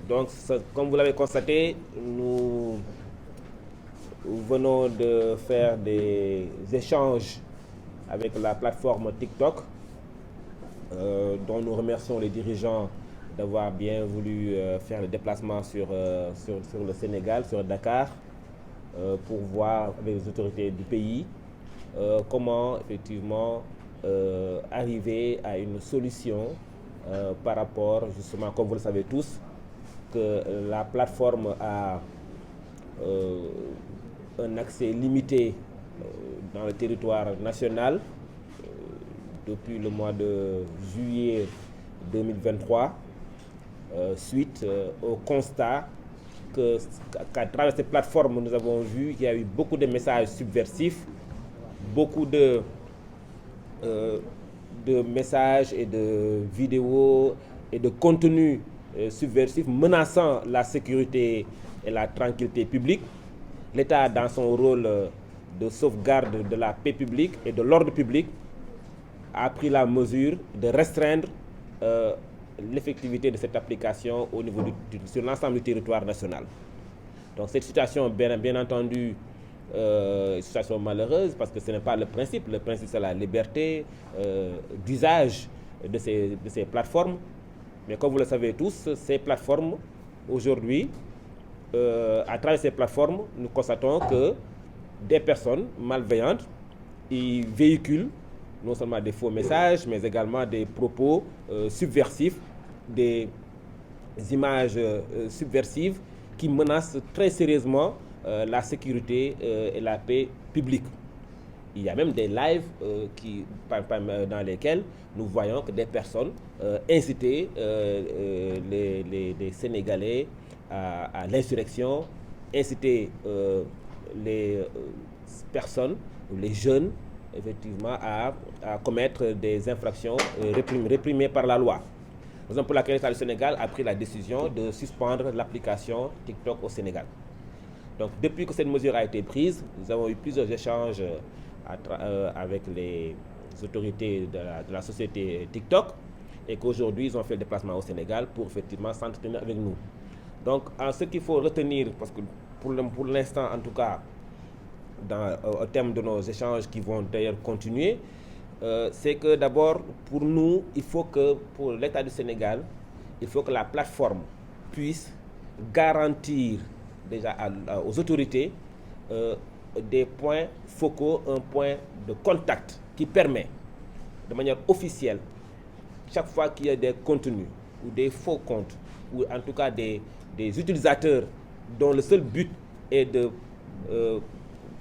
Donc, comme vous l'avez constaté, nous venons de faire des échanges avec la plateforme TikTok, dont nous remercions les dirigeants d'avoir bien voulu faire le déplacement sur le Sénégal, sur Dakar, pour voir avec les autorités du pays comment effectivement arriver à une solution par rapport justement, comme vous le savez tous, que la plateforme a un accès limité dans le territoire national depuis le mois de juillet 2023, suite au constat qu'à travers cette plateforme, nous avons vu qu'il y a eu beaucoup de messages subversifs, beaucoup de messages et de vidéos et de contenus subversifs menaçant la sécurité et la tranquillité publique. L'État, dans son rôle de sauvegarde de la paix publique et de l'ordre public, a pris la mesure de restreindre l'effectivité de cette application au niveau sur l'ensemble du territoire national. Donc cette situation, bien entendu, une situation malheureuse parce que ce n'est pas le principe. Le principe, c'est la liberté d'usage de ces plateformes. Mais comme vous le savez tous, ces plateformes, aujourd'hui, à travers ces plateformes, nous constatons que des personnes malveillantes y véhiculent non seulement des faux messages, mais également des propos subversifs, des images subversives qui menacent très sérieusement la sécurité et la paix publique. Il y a même des lives dans lesquels nous voyons que des personnes incitaient les Sénégalais à l'insurrection, inciter les personnes, les jeunes, effectivement, à commettre des infractions réprimées par la loi. Raison pour laquelle l'État du Sénégal a pris la décision de suspendre l'application TikTok au Sénégal. Donc, depuis que cette mesure a été prise, nous avons eu plusieurs échanges avec les autorités de la société TikTok et qu'aujourd'hui, ils ont fait le déplacement au Sénégal pour effectivement s'entretenir avec nous. Donc, ce qu'il faut retenir, parce que pour l'instant, en tout cas, au terme de nos échanges qui vont d'ailleurs continuer, c'est que d'abord, pour nous, il faut que, pour l'État du Sénégal, il faut que la plateforme puisse garantir déjà aux autorités des points focaux, un point de contact qui permet, de manière officielle, chaque fois qu'il y a des contenus ou des faux comptes, ou en tout cas des utilisateurs dont le seul but est de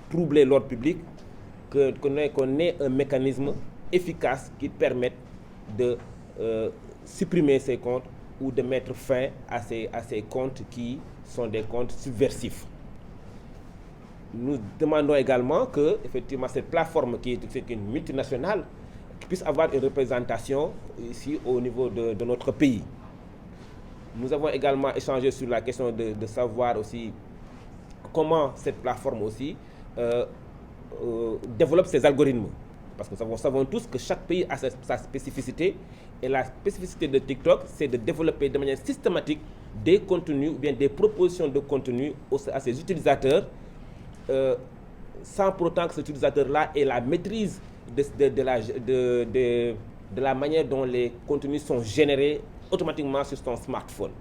troubler l'ordre public, qu'on ait un mécanisme efficace qui permette de supprimer ces comptes ou de mettre fin à ces comptes qui sont des comptes subversifs. Nous demandons également que, effectivement, cette plateforme qui est une multinationale puisse avoir une représentation ici au niveau de notre pays. Nous avons également échangé sur la question de savoir aussi comment cette plateforme aussi développe ses algorithmes. Parce que nous savons tous que chaque pays a sa spécificité. Et la spécificité de TikTok, c'est de développer de manière systématique des contenus ou bien des propositions de contenu à ses utilisateurs sans pour autant que cet utilisateur-là ait la maîtrise de la manière dont les contenus sont générés automatiquement sur son smartphone.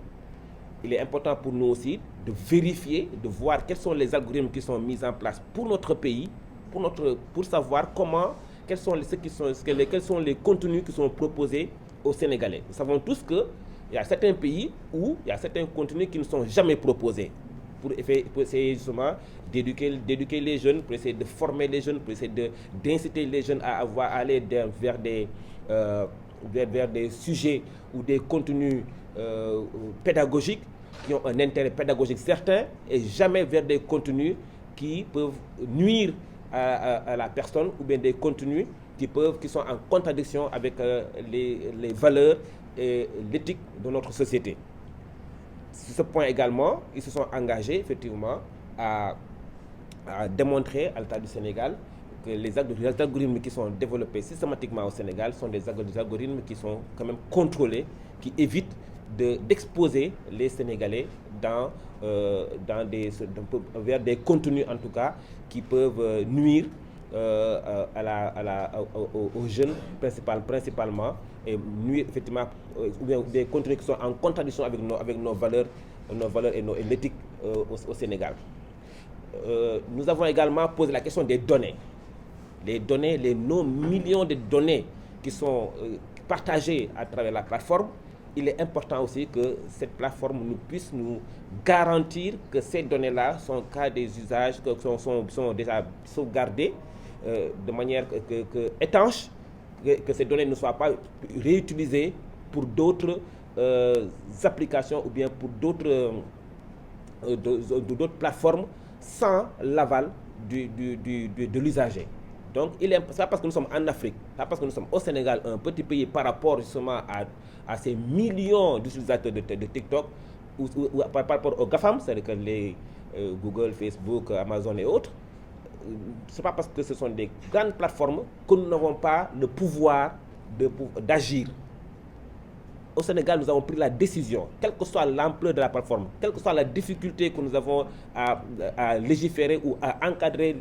Il est important pour nous aussi de vérifier, de voir quels sont les algorithmes qui sont mis en place pour notre pays, pour savoir quels sont les contenus qui sont proposés aux Sénégalais. Nous savons tous qu'il y a certains pays où il y a certains contenus qui ne sont jamais proposés pour essayer justement d'éduquer les jeunes, pour essayer de former les jeunes, pour essayer d'inciter les jeunes à aller vers des sujets ou des contenus pédagogiques qui ont un intérêt pédagogique certain et jamais vers des contenus qui peuvent nuire à la personne ou bien des contenus qui sont en contradiction avec les valeurs et l'éthique de notre société. Sur ce point également, ils se sont engagés effectivement à démontrer à l'État du Sénégal que les algorithmes qui sont développés systématiquement au Sénégal sont des algorithmes qui sont quand même contrôlés, qui évitent d'exposer les Sénégalais vers des contenus en tout cas qui peuvent nuire aux jeunes principalement et nuire effectivement ou bien des contenus qui sont en contradiction avec nos valeurs et l'éthique au Sénégal. Nous avons également posé la question des données. Les données, les millions de données qui sont partagées à travers la plateforme. Il est important aussi que cette plateforme puisse nous garantir que ces données-là sont cas des usages, que sont déjà sauvegardées de manière étanche, que ces données ne soient pas réutilisées pour d'autres applications ou bien pour d'autres plateformes sans l'aval de l'usager. Donc, c'est pas parce que nous sommes en Afrique, c'est pas parce que nous sommes au Sénégal, un petit pays par rapport justement à ces millions d'utilisateurs de TikTok ou par rapport aux GAFAM, c'est-à-dire que les Google, Facebook, Amazon et autres. C'est pas parce que ce sont des grandes plateformes que nous n'avons pas le pouvoir d'agir. Au Sénégal, nous avons pris la décision, quelle que soit l'ampleur de la plateforme, quelle que soit la difficulté que nous avons à légiférer ou à encadrer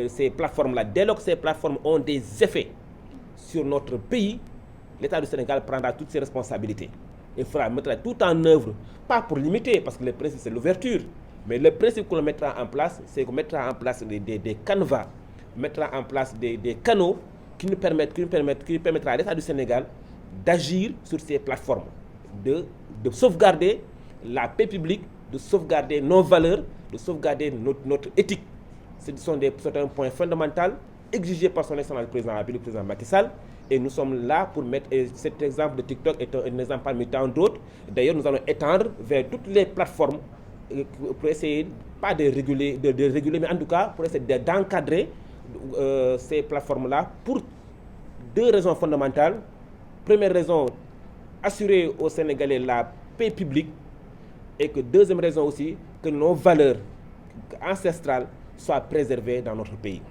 ces plateformes-là. Dès lors que ces plateformes ont des effets sur notre pays, l'État du Sénégal prendra toutes ses responsabilités et mettra tout en œuvre, pas pour limiter, parce que le principe c'est l'ouverture, mais le principe qu'on mettra en place, c'est qu'on mettra en place des canevas, mettra en place des canaux qui permettra à l'État du Sénégal d'agir sur ces plateformes, de sauvegarder la paix publique, de sauvegarder nos valeurs, de sauvegarder notre éthique. C'est un point fondamental exigé par son excellence le président le président Macky Sall. Et nous sommes là pour mettre, et cet exemple de TikTok est un exemple parmi tant d'autres. D'ailleurs, nous allons étendre vers toutes les plateformes pour essayer, pas de réguler, mais en tout cas pour essayer d'encadrer ces plateformes-là pour deux raisons fondamentales. Première raison, assurer aux Sénégalais la paix publique, et que deuxième raison aussi, que nos valeurs ancestrales soient préservées dans notre pays.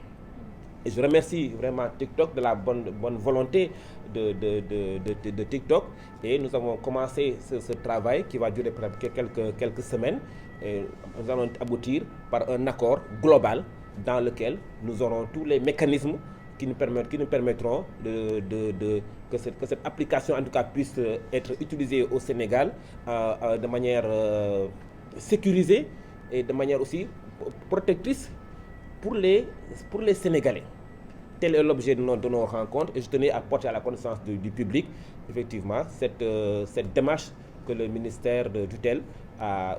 Et je remercie vraiment TikTok de la bonne volonté de TikTok. Et nous avons commencé ce travail qui va durer quelques semaines. Et nous allons aboutir par un accord global dans lequel nous aurons tous les mécanismes qui nous permettront que cette application en tout cas puisse être utilisée au Sénégal de manière sécurisée et de manière aussi protectrice pour les Sénégalais. Tel est l'objet de nos rencontres et je tenais à porter à la connaissance du public effectivement cette démarche que le ministère de tutelle a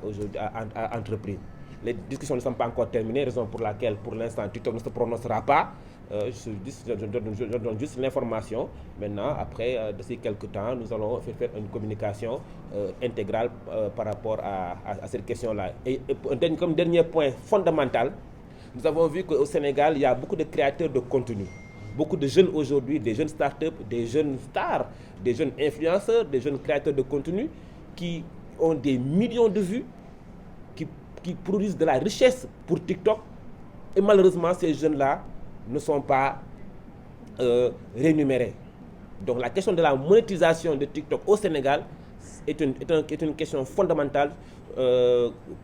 entrepris. Les discussions ne sont pas encore terminées, raison pour laquelle pour l'instant TikTok ne se prononcera pas. Je donne juste l'information. Maintenant, après, d'ici quelques temps, nous allons faire une communication intégrale par rapport à cette question-là. Et comme dernier point fondamental, nous avons vu qu'au Sénégal, il y a beaucoup de créateurs de contenu. Beaucoup de jeunes aujourd'hui, des jeunes startups, des jeunes stars, des jeunes influenceurs, des jeunes créateurs de contenu qui ont des millions de vues, qui produisent de la richesse pour TikTok. Et malheureusement, ces jeunes-là ne sont pas rémunérés. Donc la question de la monétisation de TikTok au Sénégal est une question fondamentale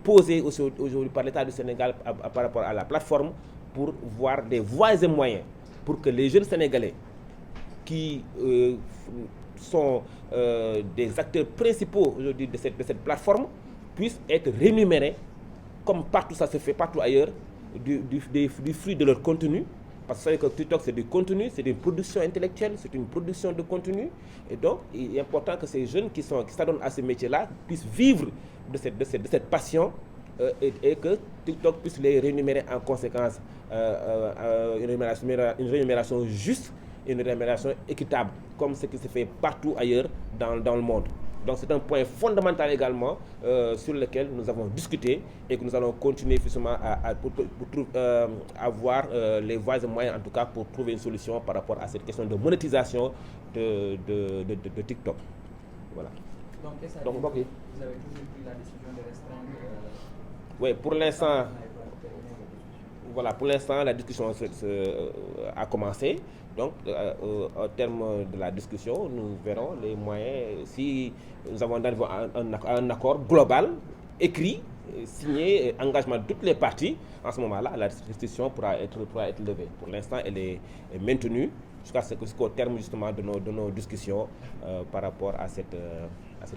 posée aujourd'hui par l'État du Sénégal par rapport à la plateforme pour voir des voies et moyens pour que les jeunes Sénégalais qui sont des acteurs principaux aujourd'hui de cette plateforme puissent être rémunérés comme partout ça se fait, partout ailleurs, du fruit de leur contenu. Parce que TikTok, c'est du contenu, c'est une production intellectuelle, c'est une production de contenu. Et donc, il est important que ces jeunes qui s'adonnent à ce métier-là puissent vivre de cette passion et que TikTok puisse les rémunérer en conséquence. Une rémunération juste et une rémunération équitable, comme ce qui se fait partout ailleurs dans le monde. Donc c'est un point fondamental également sur lequel nous avons discuté et que nous allons continuer justement à voir les voies et moyens en tout cas pour trouver une solution par rapport à cette question de monétisation de TikTok. Voilà. Donc vous avez toujours pris la décision de restreindre Oui, pour l'instant, voilà, pour l'instant la discussion a commencé. Donc, au terme de la discussion, nous verrons les moyens. Si nous avons un accord global, écrit, signé, engagement de toutes les parties, en ce moment-là, la restriction pourra être levée. Pour l'instant, elle est maintenue jusqu'au terme justement de nos discussions par rapport à cette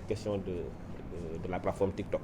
question de la plateforme TikTok.